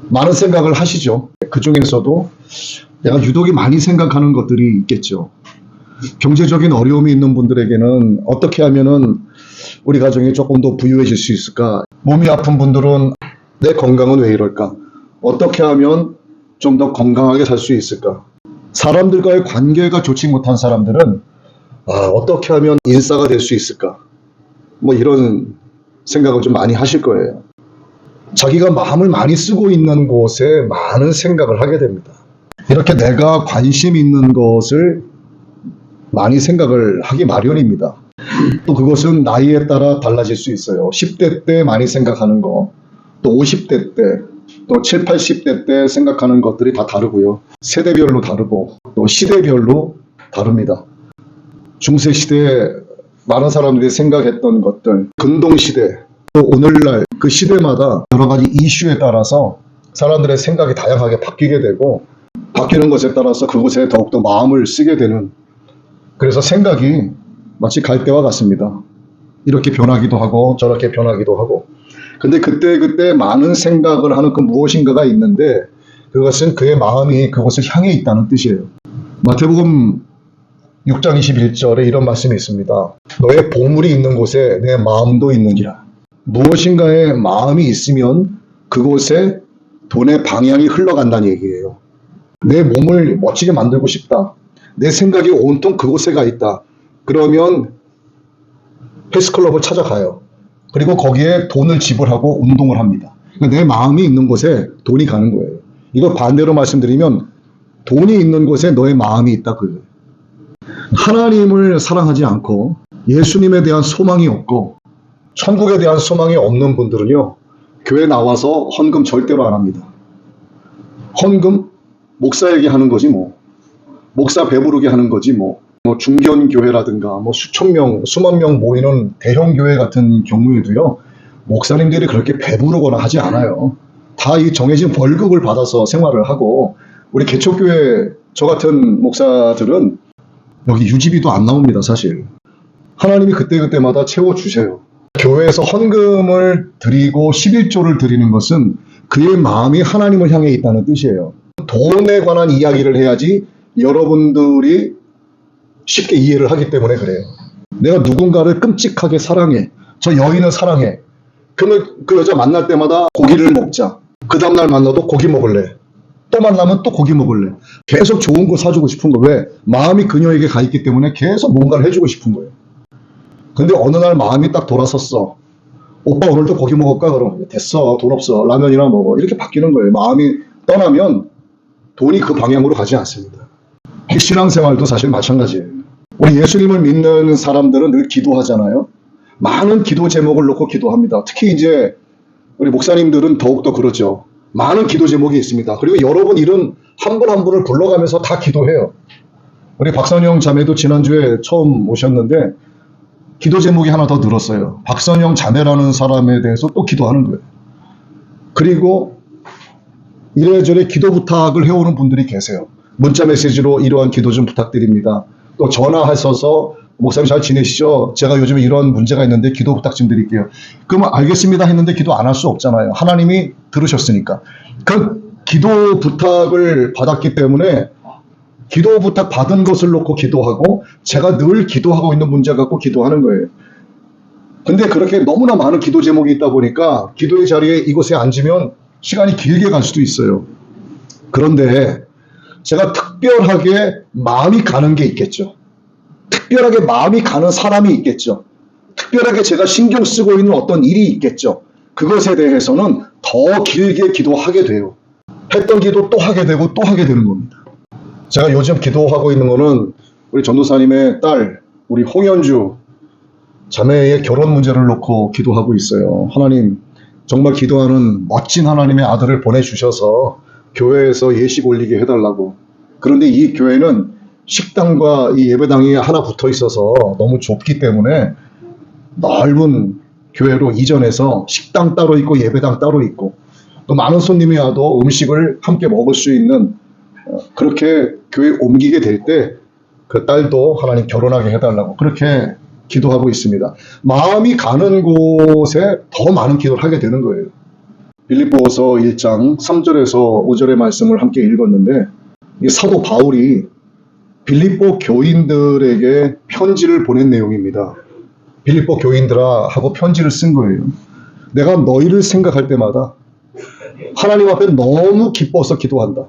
많은 생각을 하시죠. 그 중에서도 내가 유독이 많이 생각하는 것들이 있겠죠. 경제적인 어려움이 있는 분들에게는 어떻게 하면은 우리 가정이 조금 더 부유해질 수 있을까? 몸이 아픈 분들은 내 건강은 왜 이럴까? 어떻게 하면 좀 더 건강하게 살 수 있을까? 사람들과의 관계가 좋지 못한 사람들은 어떻게 하면 인싸가 될 수 있을까? 뭐 이런 생각을 좀 많이 하실 거예요. 자기가 마음을 많이 쓰고 있는 곳에 많은 생각을 하게 됩니다. 이렇게 내가 관심 있는 것을 많이 생각을 하기 마련입니다. 또 그것은 나이에 따라 달라질 수 있어요. 10대 때 많이 생각하는 거, 또 50대 때, 또 7, 80대 때 생각하는 것들이 다 다르고요. 세대별로 다르고 또 시대별로 다릅니다. 중세시대에 많은 사람들이 생각했던 것들, 근동시대, 또 오늘날 그 시대마다 여러 가지 이슈에 따라서 사람들의 생각이 다양하게 바뀌게 되고, 바뀌는 것에 따라서 그것에 더욱더 마음을 쓰게 되는, 그래서 생각이 마치 갈대와 같습니다. 이렇게 변하기도 하고 저렇게 변하기도 하고. 근데 그때 많은 생각을 하는 그 무엇인가가 있는데 그것은 그의 마음이 그곳을 향해 있다는 뜻이에요. 마태복음 6장 21절에 이런 말씀이 있습니다. 너의 보물이 있는 곳에 내 마음도 있느니라. 무엇인가에 마음이 있으면 그곳에 돈의 방향이 흘러간다는 얘기예요. 내 몸을 멋지게 만들고 싶다. 내 생각이 온통 그곳에 가 있다. 그러면 헬스클럽을 찾아가요. 그리고 거기에 돈을 지불하고 운동을 합니다. 그러니까 내 마음이 있는 곳에 돈이 가는 거예요. 이거 반대로 말씀드리면 돈이 있는 곳에 너의 마음이 있다. 그거예요. 하나님을 사랑하지 않고 예수님에 대한 소망이 없고 천국에 대한 소망이 없는 분들은요, 교회 나와서 헌금 절대로 안 합니다. 헌금? 목사에게 하는 거지 뭐. 목사 배부르게 하는 거지 뭐. 중견교회라든가 수천 명, 수만 명 모이는 대형교회 같은 경우에도요, 목사님들이 그렇게 배부르거나 하지 않아요. 다 이 정해진 월급을 받아서 생활을 하고, 우리 개척교회 저 같은 목사들은 여기 유지비도 안 나옵니다, 사실. 하나님이 그때마다 채워주세요. 교회에서 헌금을 드리고 11조를 드리는 것은 그의 마음이 하나님을 향해 있다는 뜻이에요. 돈에 관한 이야기를 해야지 여러분들이 쉽게 이해를 하기 때문에 그래요. 내가 누군가를 끔찍하게 사랑해. 저 여인을 사랑해. 그러면 그 여자 만날 때마다 고기를 먹자. 그 다음날 만나도 고기 먹을래. 또 만나면 또 고기 먹을래. 계속 좋은 거 사주고 싶은 거. 왜? 마음이 그녀에게 가 있기 때문에 계속 뭔가를 해주고 싶은 거예요. 근데 어느 날 마음이 딱 돌아섰어. 오빠 오늘도 고기 먹을까? 그럼 됐어. 돈 없어. 라면이나 먹어. 이렇게 바뀌는 거예요. 마음이 떠나면 돈이 그 방향으로 가지 않습니다. 신앙생활도 사실 마찬가지예요. 우리 예수님을 믿는 사람들은 늘 기도하잖아요. 많은 기도 제목을 놓고 기도합니다. 특히 이제 우리 목사님들은 더욱더 그러죠. 많은 기도 제목이 있습니다. 그리고 여러분 일은 한 분 한 분을 불러가면서 다 기도해요. 우리 박선영 자매도 지난주에 처음 오셨는데 기도 제목이 하나 더 늘었어요. 박선영 자매라는 사람에 대해서 또 기도하는 거예요. 그리고 이래저래 기도 부탁을 해오는 분들이 계세요. 문자 메시지로 이러한 기도 좀 부탁드립니다. 또 전화하셔서 목사님 잘 지내시죠? 제가 요즘에 이런 문제가 있는데 기도 부탁 좀 드릴게요. 그러면 알겠습니다 했는데 기도 안 할 수 없잖아요. 하나님이 들으셨으니까. 그 기도 부탁을 받았기 때문에 기도 부탁 받은 것을 놓고 기도하고 제가 늘 기도하고 있는 문제 갖고 기도하는 거예요. 근데 그렇게 너무나 많은 기도 제목이 있다 보니까 기도의 자리에 이곳에 앉으면 시간이 길게 갈 수도 있어요. 그런데 제가 특별하게 마음이 가는 게 있겠죠. 특별하게 마음이 가는 사람이 있겠죠. 특별하게 제가 신경 쓰고 있는 어떤 일이 있겠죠. 그것에 대해서는 더 길게 기도하게 돼요. 했던 기도 또 하게 되고 또 하게 되는 겁니다. 제가 요즘 기도하고 있는 거는 우리 전도사님의 딸, 우리 홍현주 자매의 결혼 문제를 놓고 기도하고 있어요. 하나님, 정말 기도하는 멋진 하나님의 아들을 보내주셔서 교회에서 예식 올리게 해달라고. 그런데 이 교회는 식당과 이 예배당이 하나 붙어 있어서 너무 좁기 때문에 넓은 교회로 이전해서 식당 따로 있고 예배당 따로 있고 또 많은 손님이 와도 음식을 함께 먹을 수 있는 그렇게 교회에 옮기게 될 때 그 딸도 하나님 결혼하게 해달라고 그렇게 기도하고 있습니다. 마음이 가는 곳에 더 많은 기도를 하게 되는 거예요. 빌립보서 1장 3절에서 5절의 말씀을 함께 읽었는데, 이 사도 바울이 빌립보 교인들에게 편지를 보낸 내용입니다. 빌립보 교인들아 하고 편지를 쓴 거예요. 내가 너희를 생각할 때마다 하나님 앞에 너무 기뻐서 기도한다.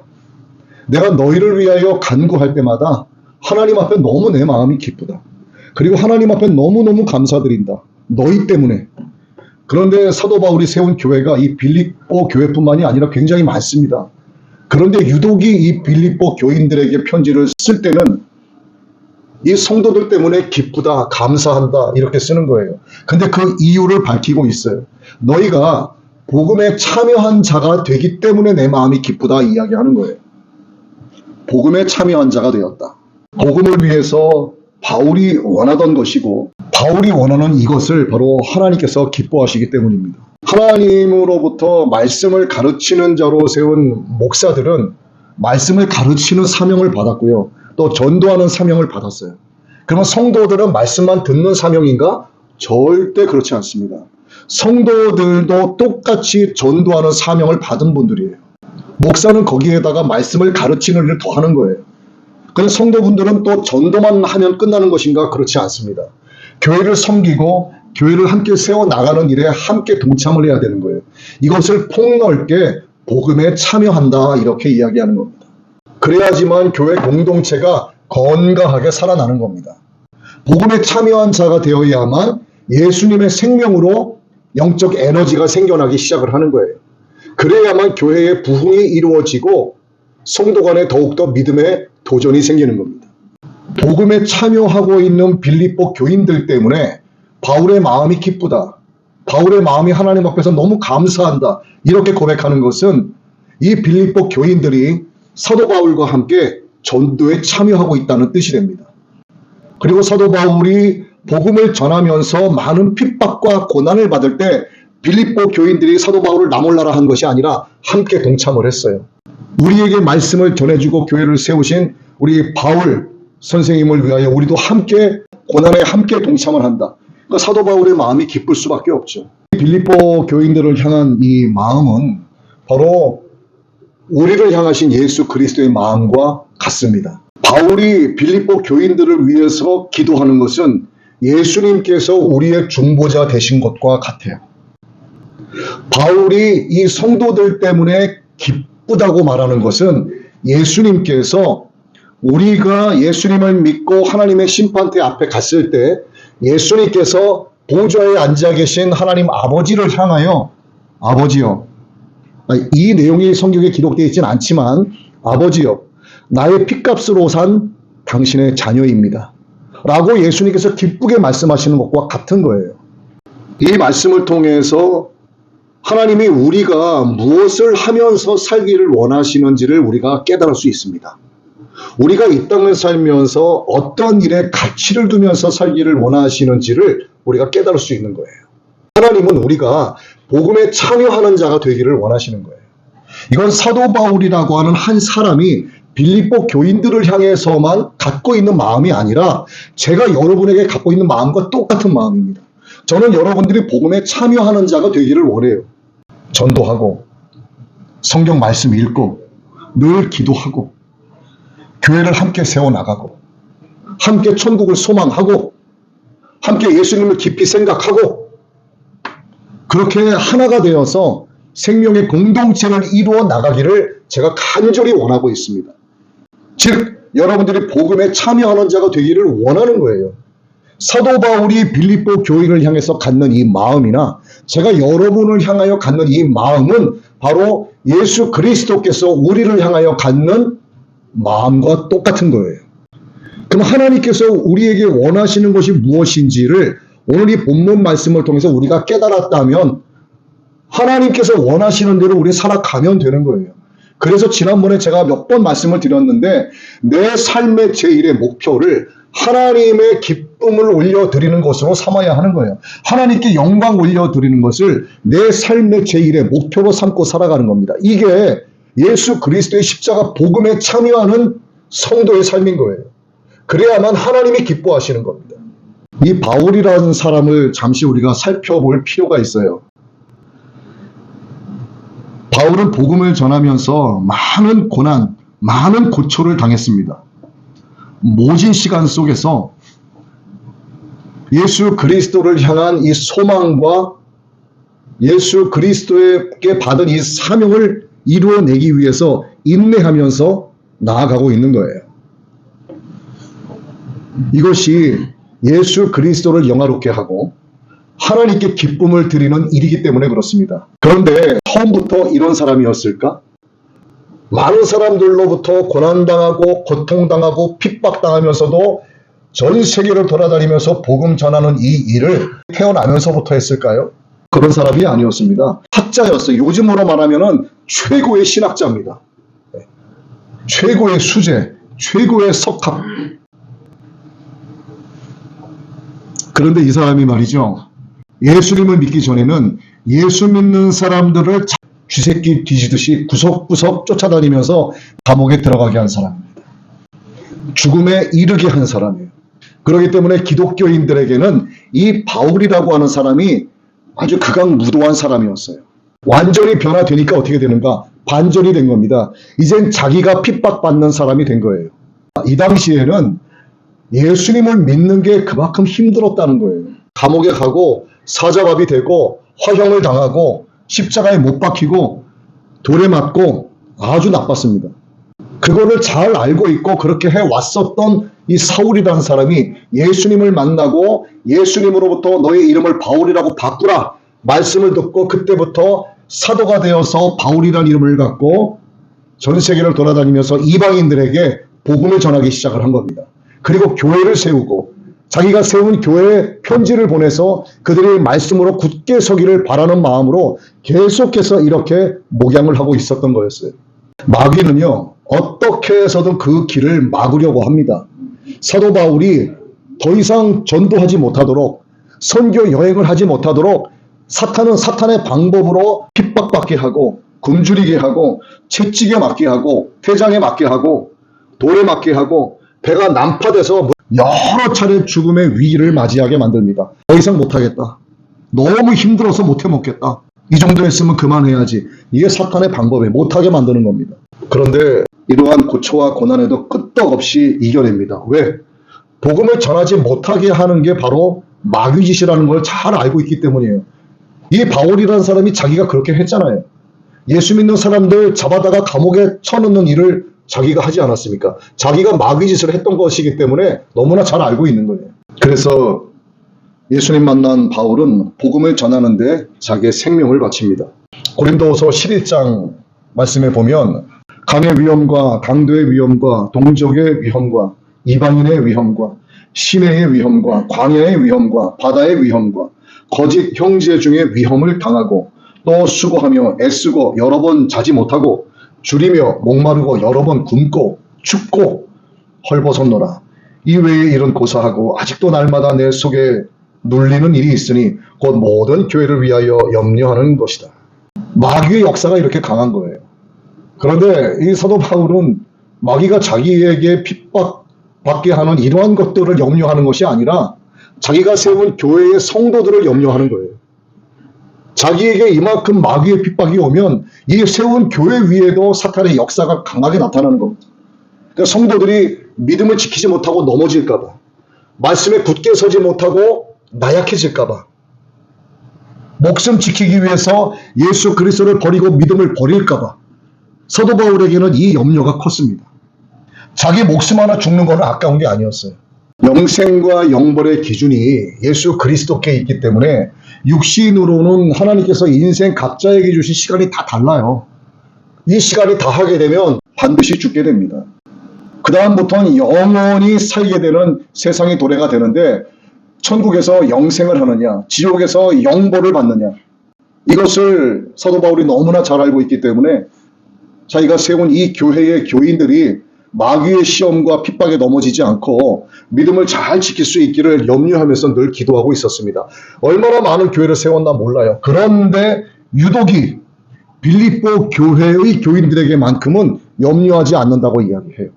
내가 너희를 위하여 간구할 때마다 하나님 앞에 너무 내 마음이 기쁘다. 그리고 하나님 앞에 너무너무 감사드린다. 너희 때문에. 그런데 사도 바울이 세운 교회가 이 빌립보 교회뿐만이 아니라 굉장히 많습니다. 그런데 유독이 이 빌립보 교인들에게 편지를 쓸 때는 이 성도들 때문에 기쁘다, 감사한다 이렇게 쓰는 거예요. 근데 그 이유를 밝히고 있어요. 너희가 복음에 참여한 자가 되기 때문에 내 마음이 기쁘다 이야기하는 거예요. 복음에 참여한 자가 되었다. 복음을 위해서 바울이 원하던 것이고 바울이 원하는 이것을 바로 하나님께서 기뻐하시기 때문입니다. 하나님으로부터 말씀을 가르치는 자로 세운 목사들은 말씀을 가르치는 사명을 받았고요. 또 전도하는 사명을 받았어요. 그러면 성도들은 말씀만 듣는 사명인가? 절대 그렇지 않습니다. 성도들도 똑같이 전도하는 사명을 받은 분들이에요. 목사는 거기에다가 말씀을 가르치는 일을 더 하는 거예요. 그런데 성도분들은 또 전도만 하면 끝나는 것인가? 그렇지 않습니다. 교회를 섬기고 교회를 함께 세워나가는 일에 함께 동참을 해야 되는 거예요. 이것을 폭넓게 복음에 참여한다 이렇게 이야기하는 겁니다. 그래야지만 교회 공동체가 건강하게 살아나는 겁니다. 복음에 참여한 자가 되어야만 예수님의 생명으로 영적 에너지가 생겨나기 시작을 하는 거예요. 그래야만 교회의 부흥이 이루어지고 성도 간에 더욱더 믿음의 도전이 생기는 겁니다. 복음에 참여하고 있는 빌립보 교인들 때문에 바울의 마음이 기쁘다. 바울의 마음이 하나님 앞에서 너무 감사한다. 이렇게 고백하는 것은 이 빌립보 교인들이 사도 바울과 함께 전도에 참여하고 있다는 뜻이 됩니다. 그리고 사도 바울이 복음을 전하면서 많은 핍박과 고난을 받을 때 빌립보 교인들이 사도 바울을 나몰라라 한 것이 아니라 함께 동참을 했어요. 우리에게 말씀을 전해주고 교회를 세우신 우리 바울 선생님을 위하여 우리도 함께 고난에 함께 동참을 한다. 그러니까 사도 바울의 마음이 기쁠 수밖에 없죠. 빌립보 교인들을 향한 이 마음은 바로 우리를 향하신 예수 그리스도의 마음과 같습니다. 바울이 빌립보 교인들을 위해서 기도하는 것은 예수님께서 우리의 중보자 되신 것과 같아요. 바울이 이 성도들 때문에 기쁘다고 말하는 것은 예수님께서 우리가 예수님을 믿고 하나님의 심판대 앞에 갔을 때 예수님께서 보좌에 앉아 계신 하나님 아버지를 향하여 아버지여, 이 내용이 성경에 기록되어 있지는 않지만 아버지여, 나의 핏값으로 산 당신의 자녀입니다 라고 예수님께서 기쁘게 말씀하시는 것과 같은 거예요. 이 말씀을 통해서 하나님이 우리가 무엇을 하면서 살기를 원하시는지를 우리가 깨달을 수 있습니다. 우리가 이 땅을 살면서 어떤 일에 가치를 두면서 살기를 원하시는지를 우리가 깨달을 수 있는 거예요. 하나님은 우리가 복음에 참여하는 자가 되기를 원하시는 거예요. 이건 사도 바울이라고 하는 한 사람이 빌립보 교인들을 향해서만 갖고 있는 마음이 아니라 제가 여러분에게 갖고 있는 마음과 똑같은 마음입니다. 저는 여러분들이 복음에 참여하는 자가 되기를 원해요. 전도하고 성경 말씀 읽고 늘 기도하고 교회를 함께 세워나가고 함께 천국을 소망하고 함께 예수님을 깊이 생각하고 그렇게 하나가 되어서 생명의 공동체를 이루어 나가기를 제가 간절히 원하고 있습니다. 즉 여러분들이 복음에 참여하는 자가 되기를 원하는 거예요. 사도 바울이 빌립보 교인을 향해서 갖는 이 마음이나 제가 여러분을 향하여 갖는 이 마음은 바로 예수 그리스도께서 우리를 향하여 갖는 마음과 똑같은 거예요. 그럼 하나님께서 우리에게 원하시는 것이 무엇인지를 오늘 이 본문 말씀을 통해서 우리가 깨달았다면 하나님께서 원하시는 대로 우리 살아가면 되는 거예요. 그래서 지난번에 제가 몇 번 말씀을 드렸는데 내 삶의 제1의 목표를 하나님의 기쁨을 올려드리는 것으로 삼아야 하는 거예요. 하나님께 영광 올려드리는 것을 내 삶의 제1의 목표로 삼고 살아가는 겁니다. 이게 예수 그리스도의 십자가 복음에 참여하는 성도의 삶인 거예요. 그래야만 하나님이 기뻐하시는 겁니다. 이 바울이라는 사람을 잠시 우리가 살펴볼 필요가 있어요. 바울은 복음을 전하면서 많은 고난, 많은 고초를 당했습니다. 모진 시간 속에서 예수 그리스도를 향한 이 소망과 예수 그리스도에게 받은 이 사명을 이루어내기 위해서 인내하면서 나아가고 있는 거예요. 이것이 예수 그리스도를 영화롭게 하고 하나님께 기쁨을 드리는 일이기 때문에 그렇습니다. 그런데 처음부터 이런 사람이었을까? 많은 사람들로부터 고난당하고 고통당하고 핍박당하면서도 전 세계를 돌아다니면서 복음 전하는 이 일을 태어나면서부터 했을까요? 그런 사람이 아니었습니다. 학자였어요. 요즘으로 말하면 최고의 신학자입니다. 최고의 수재, 최고의 석학. 그런데 이 사람이 말이죠. 예수님을 믿기 전에는 예수 믿는 사람들을 쥐새끼 뒤지듯이 구석구석 쫓아다니면서 감옥에 들어가게 한 사람입니다. 죽음에 이르게 한 사람이에요. 그렇기 때문에 기독교인들에게는 이 바울이라고 하는 사람이 아주 극악무도한 사람이었어요. 완전히 변화되니까 어떻게 되는가? 반전이 된 겁니다. 이젠 자기가 핍박받는 사람이 된 거예요. 이 당시에는 예수님을 믿는 게 그만큼 힘들었다는 거예요. 감옥에 가고 사자밥이 되고 화형을 당하고 십자가에 못 박히고 돌에 맞고 아주 나빴습니다. 그거를 잘 알고 있고 그렇게 해왔었던 이 사울이라는 사람이 예수님을 만나고 예수님으로부터 너의 이름을 바울이라고 바꾸라 말씀을 듣고 그때부터 사도가 되어서 바울이라는 이름을 갖고 전 세계를 돌아다니면서 이방인들에게 복음을 전하기 시작을 한 겁니다. 그리고 교회를 세우고 자기가 세운 교회에 편지를 보내서 그들의 말씀으로 굳게 서기를 바라는 마음으로 계속해서 이렇게 목양을 하고 있었던 거였어요. 마귀는요, 어떻게 해서든 그 길을 막으려고 합니다. 사도 바울이 더 이상 전도하지 못하도록 선교 여행을 하지 못하도록 사탄은 사탄의 방법으로 핍박받게 하고 굶주리게 하고 채찍에 맞게 하고 태장에 맞게 하고 돌에 맞게 하고 배가 난파돼서 여러 차례 죽음의 위기를 맞이하게 만듭니다. 더 이상 못하겠다. 너무 힘들어서 못해 먹겠다. 이 정도 했으면 그만해야지. 이게 사탄의 방법에 못하게 만드는 겁니다. 그런데 이러한 고초와 고난에도 끄떡없이 이겨냅니다. 왜? 복음을 전하지 못하게 하는 게 바로 마귀짓이라는 걸 잘 알고 있기 때문이에요. 이 바울이라는 사람이 자기가 그렇게 했잖아요. 예수 믿는 사람들 잡아다가 감옥에 쳐넣는 일을 자기가 하지 않았습니까? 자기가 마귀짓을 했던 것이기 때문에 너무나 잘 알고 있는 거예요. 그래서 예수님 만난 바울은 복음을 전하는데 자기의 생명을 바칩니다. 고린도후서 11장 말씀에 보면 강의 위험과 강도의 위험과 동족의 위험과 이방인의 위험과 시내의 위험과 광야의 위험과 바다의 위험과 거짓 형제 중에 위험을 당하고 또 수고하며 애쓰고 여러 번 자지 못하고 줄이며 목마르고 여러 번 굶고 춥고 헐벗었노라. 이외에 일은 고사하고 아직도 날마다 내 속에 눌리는 일이 있으니 곧 모든 교회를 위하여 염려하는 것이다. 마귀의 역사가 이렇게 강한 거예요. 그런데 이 사도 바울은 마귀가 자기에게 핍박받게 하는 이러한 것들을 염려하는 것이 아니라 자기가 세운 교회의 성도들을 염려하는 거예요. 자기에게 이만큼 마귀의 핍박이 오면 이 세운 교회 위에도 사탄의 역사가 강하게 나타나는 겁니다. 그러니까 성도들이 믿음을 지키지 못하고 넘어질까 봐, 말씀에 굳게 서지 못하고 나약해질까 봐, 목숨 지키기 위해서 예수 그리스도를 버리고 믿음을 버릴까 봐 사도 바울에게는 이 염려가 컸습니다. 자기 목숨 하나 죽는 건 아까운 게 아니었어요. 영생과 영벌의 기준이 예수 그리스도께 있기 때문에 육신으로는 하나님께서 인생 각자에게 주신 시간이 다 달라요. 이 시간이 다 하게 되면 반드시 죽게 됩니다. 그 다음부터는 영원히 살게 되는 세상의 도래가 되는데 천국에서 영생을 하느냐 지옥에서 영벌을 받느냐, 이것을 사도 바울이 너무나 잘 알고 있기 때문에 자기가 세운 이 교회의 교인들이 마귀의 시험과 핍박에 넘어지지 않고 믿음을 잘 지킬 수 있기를 염려하면서 늘 기도하고 있었습니다. 얼마나 많은 교회를 세웠나 몰라요. 그런데 유독이 빌립보 교회의 교인들에게만큼은 염려하지 않는다고 이야기해요.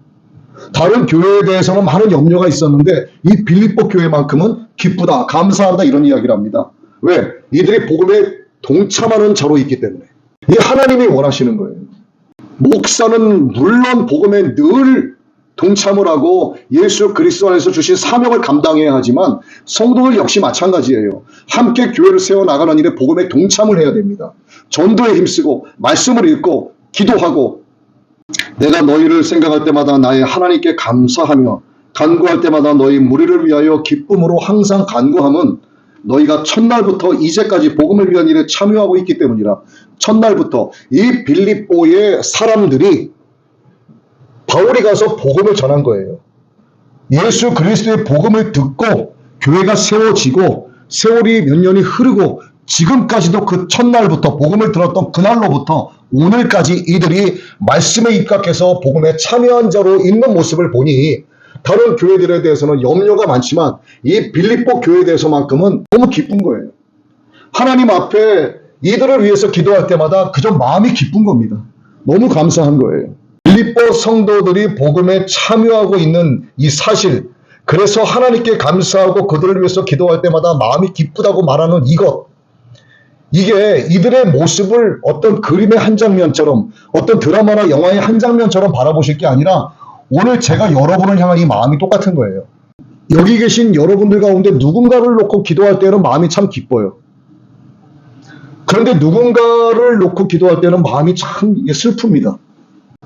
다른 교회에 대해서는 많은 염려가 있었는데 이 빌립보 교회만큼은 기쁘다, 감사한다 이런 이야기를 합니다. 왜? 이들이 복음에 동참하는 자로 있기 때문에. 이 하나님이 원하시는 거예요. 목사는 물론 복음에 늘 동참을 하고 예수 그리스도 안에서 주신 사명을 감당해야 하지만 성도들 역시 마찬가지예요. 함께 교회를 세워나가는 일에 복음에 동참을 해야 됩니다. 전도에 힘쓰고 말씀을 읽고 기도하고 내가 너희를 생각할 때마다 나의 하나님께 감사하며 간구할 때마다 너희 무리를 위하여 기쁨으로 항상 간구함은 너희가 첫날부터 이제까지 복음을 위한 일에 참여하고 있기 때문이라. 첫날부터 이 빌립보의 사람들이 바울이 가서 복음을 전한 거예요. 예수 그리스도의 복음을 듣고 교회가 세워지고 세월이 몇 년이 흐르고 지금까지도 그 첫날부터 복음을 들었던 그날로부터 오늘까지 이들이 말씀에 입각해서 복음에 참여한 자로 있는 모습을 보니 다른 교회들에 대해서는 염려가 많지만 이 빌립보 교회에 대해서만큼은 너무 기쁜 거예요. 하나님 앞에 이들을 위해서 기도할 때마다 그저 마음이 기쁜 겁니다. 너무 감사한 거예요. 빌립보 성도들이 복음에 참여하고 있는 이 사실, 그래서 하나님께 감사하고 그들을 위해서 기도할 때마다 마음이 기쁘다고 말하는 이게 이들의 모습을 어떤 그림의 한 장면처럼, 어떤 드라마나 영화의 한 장면처럼 바라보실 게 아니라 오늘 제가 여러분을 향한 이 마음이 똑같은 거예요. 여기 계신 여러분들 가운데 누군가를 놓고 기도할 때는 마음이 참 기뻐요. 그런데 누군가를 놓고 기도할 때는 마음이 참 슬픕니다.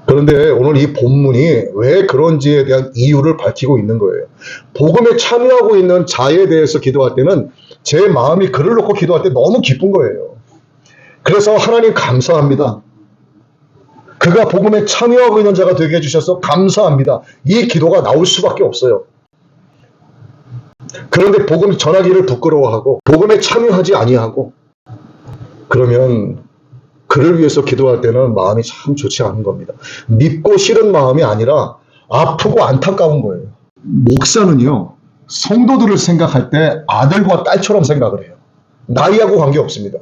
그런데 오늘 이 본문이 왜 그런지에 대한 이유를 밝히고 있는 거예요. 복음에 참여하고 있는 자에 대해서 기도할 때는 제 마음이 그를 놓고 기도할 때 너무 기쁜 거예요. 그래서 하나님 감사합니다. 그가 복음에 참여하고 있는 자가 되게 해주셔서 감사합니다. 이 기도가 나올 수밖에 없어요. 그런데 복음 전하기를 부끄러워하고 복음에 참여하지 아니하고 그러면 그를 위해서 기도할 때는 마음이 참 좋지 않은 겁니다. 믿고 싫은 마음이 아니라 아프고 안타까운 거예요. 목사는요, 성도들을 생각할 때 아들과 딸처럼 생각을 해요. 나이하고 관계없습니다.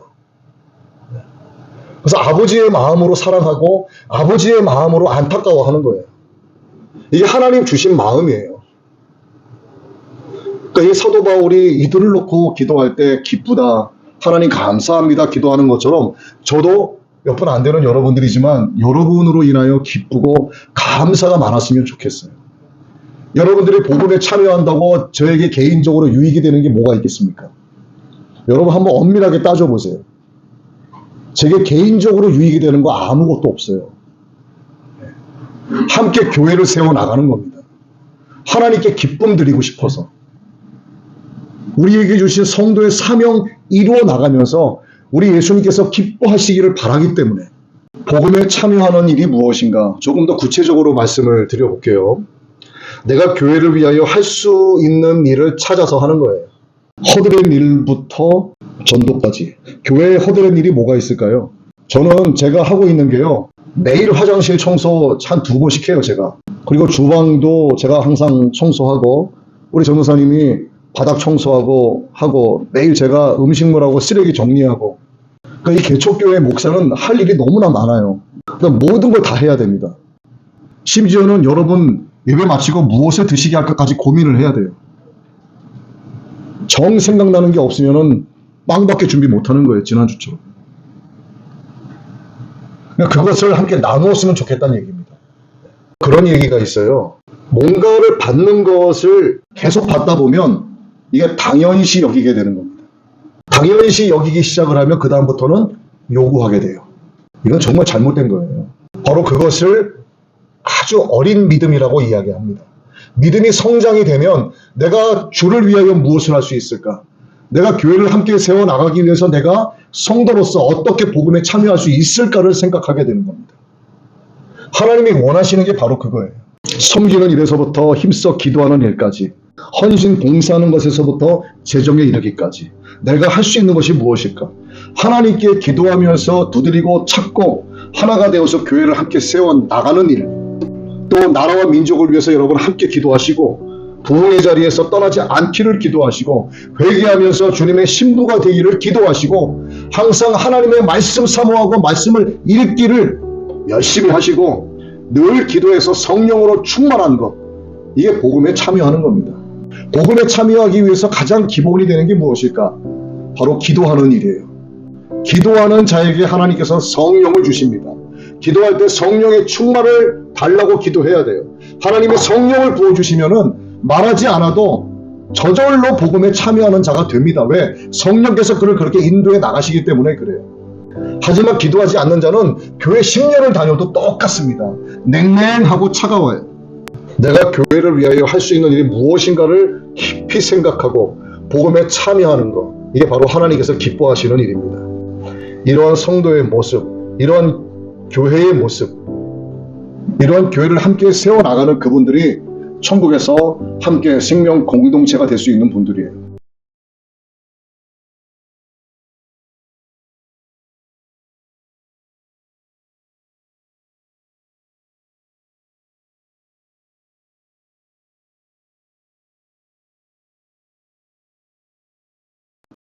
그래서 아버지의 마음으로 사랑하고 아버지의 마음으로 안타까워하는 거예요. 이게 하나님 주신 마음이에요. 그러니까 이 사도 바울이 이들을 놓고 기도할 때 기쁘다, 하나님 감사합니다 기도하는 것처럼 저도 몇 분 안 되는 여러분들이지만 여러분으로 인하여 기쁘고 감사가 많았으면 좋겠어요. 여러분들이 복음에 참여한다고 저에게 개인적으로 유익이 되는 게 뭐가 있겠습니까? 여러분 한번 엄밀하게 따져보세요. 제게 개인적으로 유익이 되는 거 아무것도 없어요. 함께 교회를 세워나가는 겁니다. 하나님께 기쁨 드리고 싶어서 우리에게 주신 성도의 사명 이루어 나가면서 우리 예수님께서 기뻐하시기를 바라기 때문에 복음에 참여하는 일이 무엇인가 조금 더 구체적으로 말씀을 드려볼게요. 내가 교회를 위하여 할 수 있는 일을 찾아서 하는 거예요. 허드렛 일부터 전도까지. 교회에 허드렛 일이 뭐가 있을까요? 저는 제가 하고 있는 게요, 매일 화장실 청소 한 2번씩 해요, 제가. 그리고 주방도 제가 항상 청소하고, 우리 전도사님이 바닥 청소하고 매일 제가 음식물하고 쓰레기 정리하고. 그러니까 이 개척교회 목사는 할 일이 너무나 많아요. 그러니까 모든 걸 다 해야 됩니다. 심지어는 여러분 예배 마치고 무엇을 드시게 할까까지 고민을 해야 돼요. 정 생각나는 게 없으면은 빵밖에 준비 못하는 거예요, 지난주처럼. 그러니까 그것을 함께 나누었으면 좋겠다는 얘기입니다. 그런 얘기가 있어요. 뭔가를 받는 것을 계속 받다 보면 이게 당연시 여기게 되는 겁니다. 당연시 여기기 시작을 하면 그 다음부터는 요구하게 돼요. 이건 정말 잘못된 거예요. 바로 그것을 아주 어린 믿음이라고 이야기합니다. 믿음이 성장이 되면 내가 주를 위하여 무엇을 할 수 있을까? 내가 교회를 함께 세워나가기 위해서 내가 성도로서 어떻게 복음에 참여할 수 있을까를 생각하게 되는 겁니다. 하나님이 원하시는 게 바로 그거예요. 섬기는 일에서부터 힘써 기도하는 일까지, 헌신 봉사하는 것에서부터 재정에 이르기까지 내가 할 수 있는 것이 무엇일까? 하나님께 기도하면서 두드리고 찾고 하나가 되어서 교회를 함께 세워나가는 일, 또 나라와 민족을 위해서 여러분 함께 기도하시고 부흥의 자리에서 떠나지 않기를 기도하시고 회개하면서 주님의 신부가 되기를 기도하시고 항상 하나님의 말씀 사모하고 말씀을 읽기를 열심히 하시고 늘 기도해서 성령으로 충만한 것, 이게 복음에 참여하는 겁니다. 복음에 참여하기 위해서 가장 기본이 되는 게 무엇일까? 바로 기도하는 일이에요. 기도하는 자에게 하나님께서 성령을 주십니다. 기도할 때 성령의 충만을 달라고 기도해야 돼요. 하나님의 성령을 부어주시면은 말하지 않아도 저절로 복음에 참여하는 자가 됩니다. 왜? 성령께서 그를 그렇게 인도해 나가시기 때문에 그래요. 하지만 기도하지 않는 자는 교회 10년을 다녀도 똑같습니다. 냉랭하고 차가워요. 내가 교회를 위하여 할 수 있는 일이 무엇인가를 깊이 생각하고 복음에 참여하는 것, 이게 바로 하나님께서 기뻐하시는 일입니다. 이러한 성도의 모습, 이러한 교회의 모습, 이러한 교회를 함께 세워나가는 그분들이 천국에서 함께 생명 공동체가 될 수 있는 분들이에요.